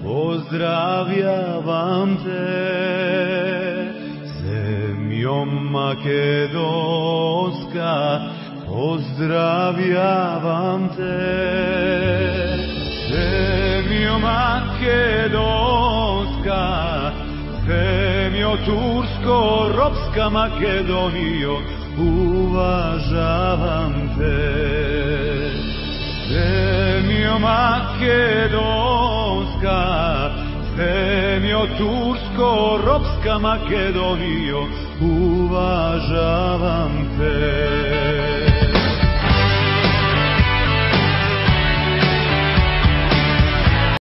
Pozdravljavam te, zemljo makedonska, pozdravljavam te, zemljo makedonska, zemljo tursko-ropska Makedonijo, uvažavam te. Zemljo makedonska, zemljo tursko-ropska Makedonijo, uvažavam